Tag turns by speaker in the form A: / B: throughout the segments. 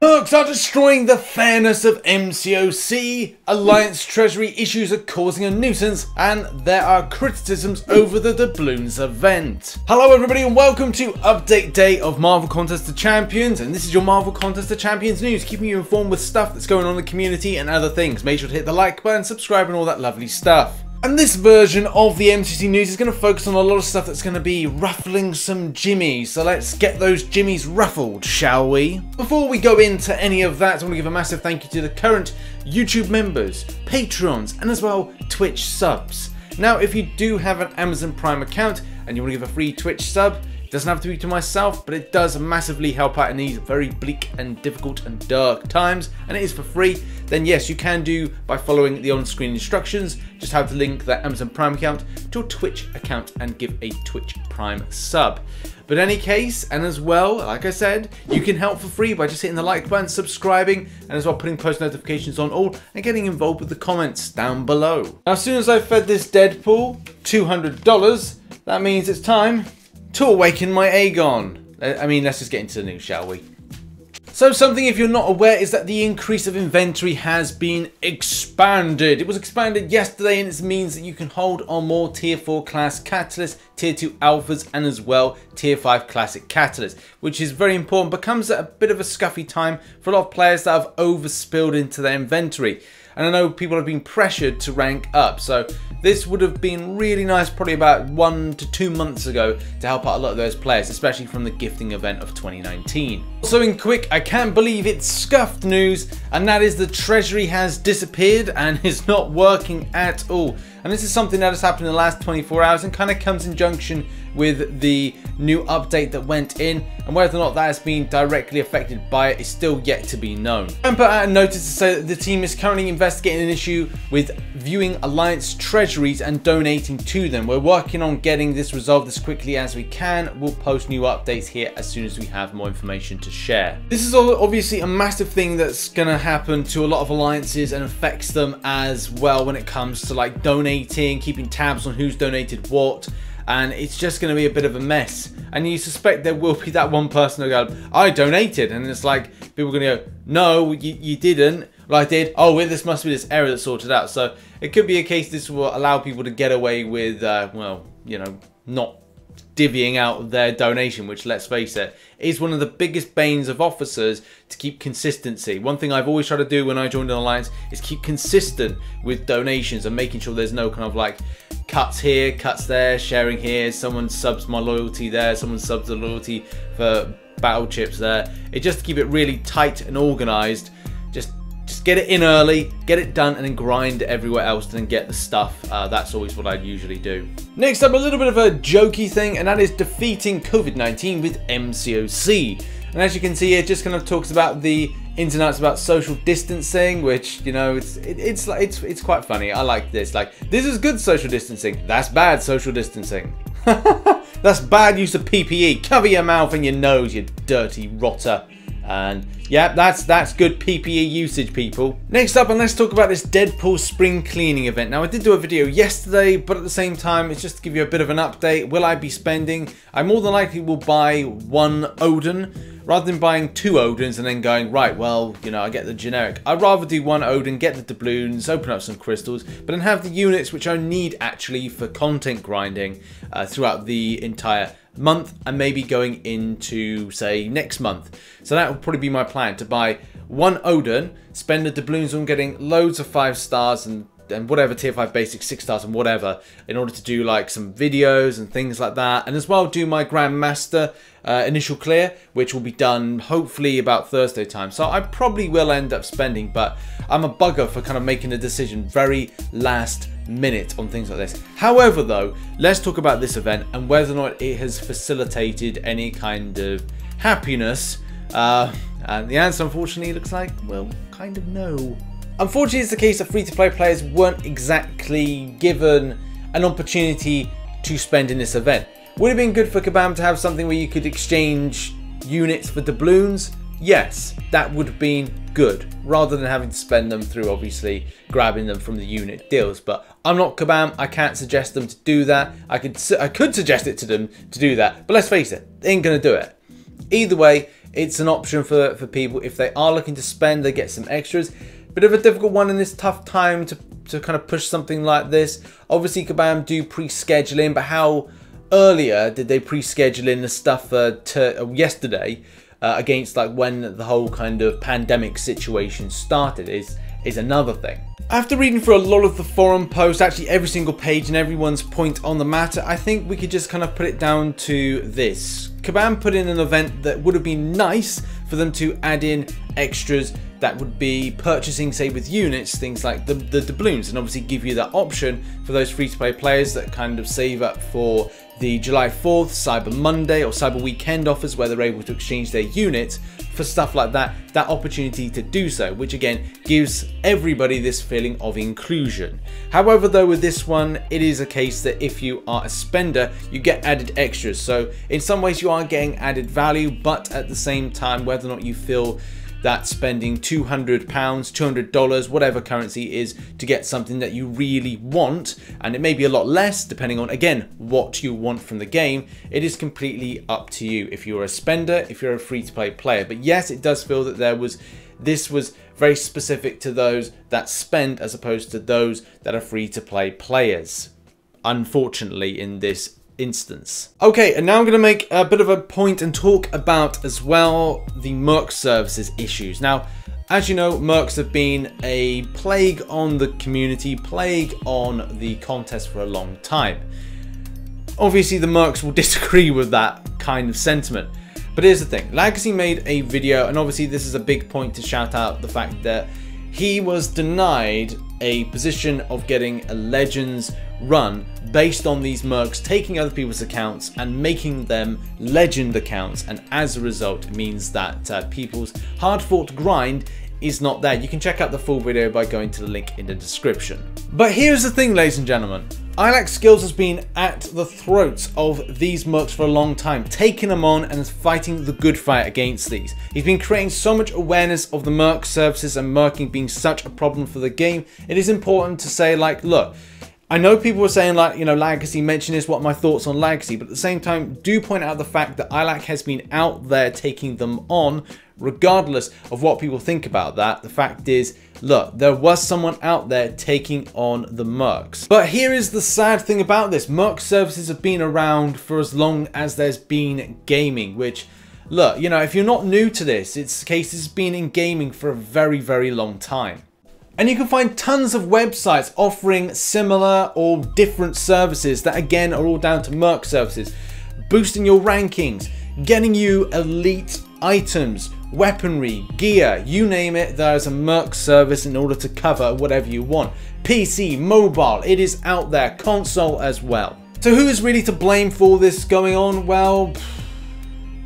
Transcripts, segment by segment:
A: Mercs are destroying the fairness of MCOC, Alliance Treasury issues are causing a nuisance, and there are criticisms over the doubloons event. Hello everybody and welcome to Update Day of Marvel Contest of Champions, and this is your Marvel Contest of Champions news, keeping you informed with stuff that's going on in the community and other things. Make sure to hit the like button, subscribe and all that lovely stuff. And this version of the MCC news is going to focus on a lot of stuff that's going to be ruffling some jimmies. So let's get those jimmies ruffled, shall we? Before we go into any of that, I want to give a massive thank you to the current YouTube members, Patrons, and as well Twitch subs. Now, if you do have an Amazon Prime account and you want to give a free Twitch sub, it doesn't have to be to myself, but it does massively help out in these very bleak and difficult and dark times, and it is for free, then yes, you can do by following the on-screen instructions. Just have to link that Amazon Prime account to your Twitch account and give a Twitch Prime sub. But in any case, and as well, like I said, you can help for free by just hitting the like button, subscribing, and as well putting post notifications on all, and getting involved with the comments down below. Now, as soon as I fed this Deadpool $200, that means it's time to awaken my Aegon. I mean, let's just get into the news, shall we? So something, if you're not aware, is that the increase of inventory has been expanded. It was expanded yesterday, and it means that you can hold on more tier 4 class catalysts, tier 2 alphas, and as well tier 5 classic catalysts, which is very important, but comes at a bit of a scuffy time for a lot of players that have overspilled into their inventory. And I know people have been pressured to rank up, so this would have been really nice probably about 1 to 2 months ago to help out a lot of those players, especially from the gifting event of 2019. Also in quick, I can't believe it's scuffed news, and that is the Treasury has disappeared and is not working at all. And this is something that has happened in the last 24 hours and kind of comes in junction with the new update that went in, and whether or not that has been directly affected by it is still yet to be known. I put out a notice to say that the team is currently investigating an issue with viewing Alliance Treasuries and donating to them. We're working on getting this resolved as quickly as we can. We'll post new updates here as soon as we have more information to share. This is obviously a massive thing that's going to happen to a lot of alliances and affects them as well when it comes to like donating, keeping tabs on who's donated what. And it's just going to be a bit of a mess. And you suspect there will be that one person who go, I donated. And it's like, people are going to go, no, you didn't. Well, I did. Oh, this must be this error that's sorted out. So it could be a case this will allow people to get away with, well, you know, not divvying out their donation, which, let's face it, is one of the biggest banes of officers to keep consistency. One thing I've always tried to do when I joined an alliance is keep consistent with donations and making sure there's no kind of like cuts here, cuts there, sharing here, someone subs my loyalty there, someone subs the loyalty for battle chips there. It just to keep it really tight and organized. Just get it in early, get it done, and then grind everywhere else, and then get the stuff. That's always what I usually do. Next up, a little bit of a jokey thing, and that is defeating COVID-19 with MCOC. And as you can see, it just kind of talks about the ins and outs about social distancing, which, you know, it's quite funny. I like this. Like, this is good social distancing. That's bad social distancing. That's bad use of PPE. Cover your mouth and your nose, you dirty rotter. And yeah, that's good PPE usage, people. Next up, and let's talk about this Deadpool spring cleaning event. Now, I did do a video yesterday, but at the same time, it's just to give you a bit of an update. Will I be spending? I more than likely will buy one Odin, rather than buying 2 Odins and then going, right, well, you know, I get the generic. I'd rather do one Odin, get the doubloons, open up some crystals, but then have the units which I need actually for content grinding throughout the entire month, and maybe going into, say, next month. So that would probably be my plan, to buy one Odin, spend the doubloons on getting loads of 5 stars and whatever tier 5 basic 6 stars and whatever, in order to do like some videos and things like that, and as well do my Grandmaster initial clear, which will be done hopefully about Thursday time. So I probably will end up spending, but I'm a bugger for kind of making a decision very last minute on things like this. However though, let's talk about this event and whether or not it has facilitated any kind of happiness, and the answer unfortunately looks like, well, kind of no. Unfortunately, it's the case that free-to-play players weren't exactly given an opportunity to spend in this event. Would it have been good for Kabam to have something where you could exchange units for doubloons? Yes, that would have been good, rather than having to spend them through obviously grabbing them from the unit deals. But I'm not Kabam, I can't suggest them to do that. I could suggest it to them to do that, but let's face it, they ain't gonna do it. Either way, it's an option for people if they are looking to spend, they get some extras. Bit of a difficult one in this tough time to kind of push something like this. Obviously Kabam do pre-scheduling, but how earlier did they pre-schedule in the stuff yesterday against like when the whole kind of pandemic situation started is another thing. After reading through a lot of the forum posts, actually every single page and everyone's point on the matter, I think we could just kind of put it down to this. Kabam put in an event that would have been nice for them to add in extras that would be purchasing, say with units, things like the doubloons, and obviously give you that option for those free-to-play players that kind of save up for the July 4th, Cyber Monday or Cyber Weekend offers where they're able to exchange their units for stuff like that opportunity to do so, which again gives everybody this feeling of inclusion. However though, with this one, it is a case that if you are a spender, you get added extras. So in some ways you are getting added value, but at the same time, whether or not you feel that spending £200, $200, whatever currency is to get something that you really want, and it may be a lot less depending on, again, what you want from the game, it is completely up to you if you're a spender, if you're a free-to-play player. But yes, it does feel that this was very specific to those that spend as opposed to those that are free-to-play players, unfortunately, in this instance. Okay, and now I'm going to make a bit of a point and talk about as well the Merc Services issues. Now, as you know, Mercs have been a plague on the community, plague on the contest for a long time. Obviously, the Mercs will disagree with that kind of sentiment. But here's the thing, Lagacy made a video, and obviously this is a big point to shout out the fact that he was denied a position of getting a Legends run based on these Mercs taking other people's accounts and making them Legend accounts, and as a result it means that people's hard-fought grind is not there. You can check out the full video by going to the link in the description. But here's the thing, ladies and gentlemen, Ilax Skills has been at the throats of these Mercs for a long time, taking them on and fighting the good fight against these. He's been creating so much awareness of the Merc Services and Merking being such a problem for the game. It is important to say, like, look, I know people were saying, like, you know, Lagacy, mention this, what are my thoughts on Lagacy, but at the same time, do point out the fact that Ilax has been out there taking them on, regardless of what people think about that. The fact is, look, there was someone out there taking on the Mercs. But here is the sad thing about this. Merc Services have been around for as long as there's been gaming, which, look, you know, if you're not new to this, it's the case this has been in gaming for a very, very long time. And you can find tons of websites offering similar or different services that again are all down to Merc Services. Boosting your rankings, getting you elite items, weaponry, gear, you name it, there's a Merc service in order to cover whatever you want. PC, mobile, it is out there, console as well. So who is really to blame for all this going on? Well,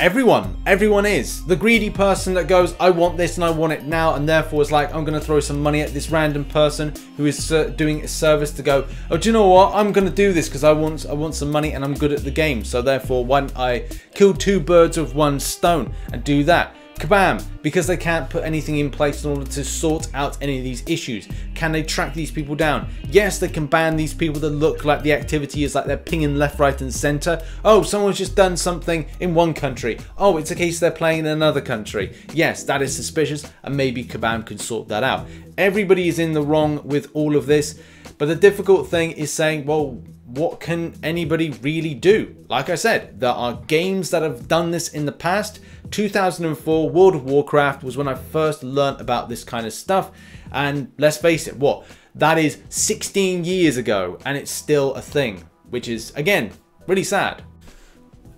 A: everyone is. The greedy person that goes, I want this and I want it now, and therefore is like, I'm going to throw some money at this random person who is doing a service to go, oh, do you know what, I'm going to do this because I want some money and I'm good at the game, so therefore why don't I kill two birds with one stone and do that. Kabam, because they can't put anything in place in order to sort out any of these issues. Can they track these people down? Yes, they can ban these people that look like the activity is like they're pinging left, right and center. Oh, someone's just done something in one country. Oh, it's a case they're playing in another country. Yes, that is suspicious, and maybe Kabam could sort that out. Everybody is in the wrong with all of this, but the difficult thing is saying, well, what can anybody really do? Like I said, there are games that have done this in the past. 2004 World of Warcraft was when I first learnt about this kind of stuff, and let's face it, what? That is 16 years ago and it's still a thing, which is, again, really sad.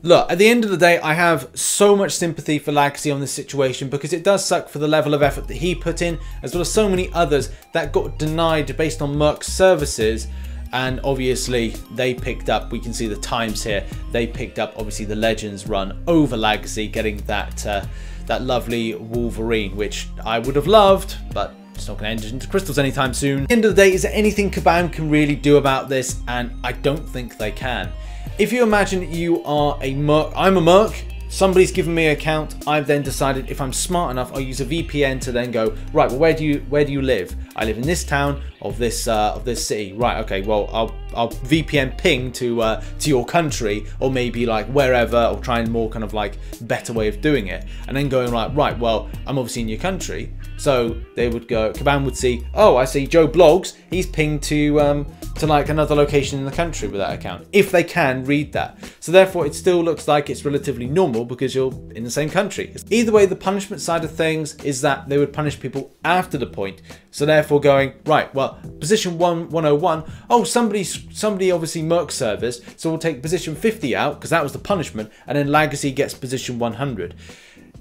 A: Look, at the end of the day, I have so much sympathy for Lagacy on this situation because it does suck for the level of effort that he put in, as well as so many others that got denied based on Merc Services. And obviously they picked up, we can see the times here, they picked up obviously the Legends run over Lagacy, getting that lovely Wolverine, which I would have loved, but it's not going to enter into crystals anytime soon. At the end of the day, is there anything Kabam can really do about this? And I don't think they can. If you imagine you are a Merc, I'm a Merc, somebody's given me an account. I've then decided if I'm smart enough, I'll use a VPN to then go, right, well, where do you live? I live in this town of this city. Right, okay, well, I'll VPN ping to your country, or maybe like wherever, or try and more kind of like better way of doing it. And then going right, well, I'm obviously in your country. So they would go, Kabam would see, oh, I see Joe Blogs, he's pinged to like another location in the country with that account, if they can read that. So therefore it still looks like it's relatively normal because you're in the same country. Either way, the punishment side of things is that they would punish people after the point. So therefore going, right, well, position 101, oh, somebody obviously Merc Service, so we'll take position 50 out because that was the punishment, and then Lagacy gets position 100.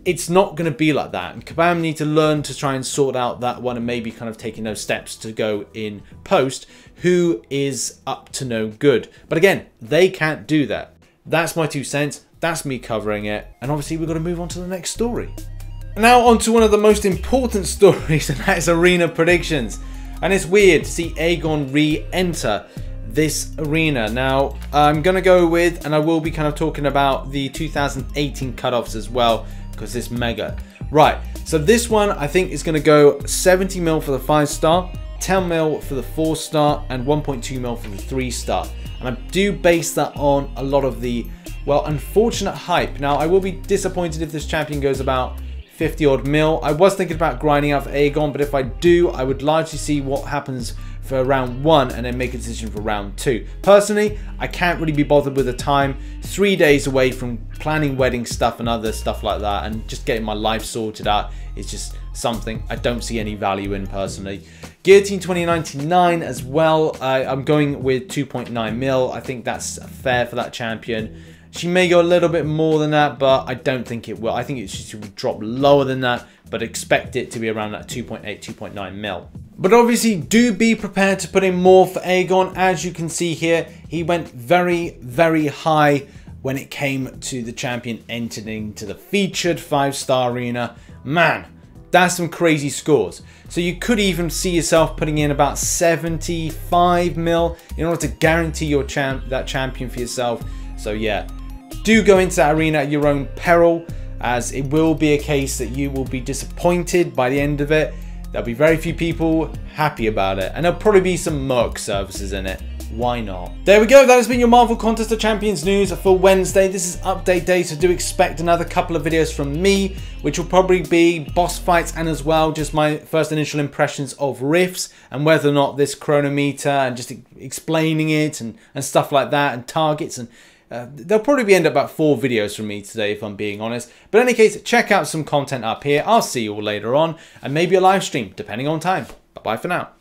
A: It's not going to be like that, and Kabam need to learn to try and sort out that one, and maybe kind of taking those steps to go in post who is up to no good. But again, they can't do that. That's my 2 cents. That's me covering it, and obviously we've got to move on to the next story. Now on to one of the most important stories, and that is arena predictions. And it's weird to see Aegon re-enter this arena. Now I'm going to go with, and I will be kind of talking about the 2018 cutoffs as well, because it's mega. Right, so this one I think is going to go 70 mil for the 5-star, 10 mil for the 4-star, and 1.2 mil for the 3-star. And I do base that on a lot of the, well, unfortunate hype. Now I will be disappointed if this champion goes about 50 odd mil. I was thinking about grinding out for Aegon, but if I do, I would largely see what happens for round 1 and then make a decision for round 2. Personally, I can't really be bothered with the time. 3 days away from planning wedding stuff and other stuff like that, and just getting my life sorted out is just something I don't see any value in personally. Guillotine 2099 as well. I'm going with 2.9 mil. I think that's fair for that champion. She may go a little bit more than that, but I don't think it will. I think she will drop lower than that, but expect it to be around that 2.8, 2.9 mil. But obviously do be prepared to put in more for Aegon. As you can see here, he went very, very high when it came to the champion entering into the featured 5-star arena. Man, that's some crazy scores. So you could even see yourself putting in about 75 mil in order to guarantee your that champion for yourself. So yeah, do go into that arena at your own peril, as it will be a case that you will be disappointed by the end of it. There'll be very few people happy about it, and there'll probably be some Merc Services in it. Why not? There we go. That has been your Marvel Contest of Champions news for Wednesday. This is update day, so do expect another couple of videos from me, which will probably be boss fights and as well just my first initial impressions of rifts and whether or not this chronometer and just explaining it and stuff like that, and targets, and there'll probably end up about 4 videos from me today if I'm being honest. But in any case, check out some content up here. I'll see you all later on, and maybe a live stream depending on time. Bye bye for now.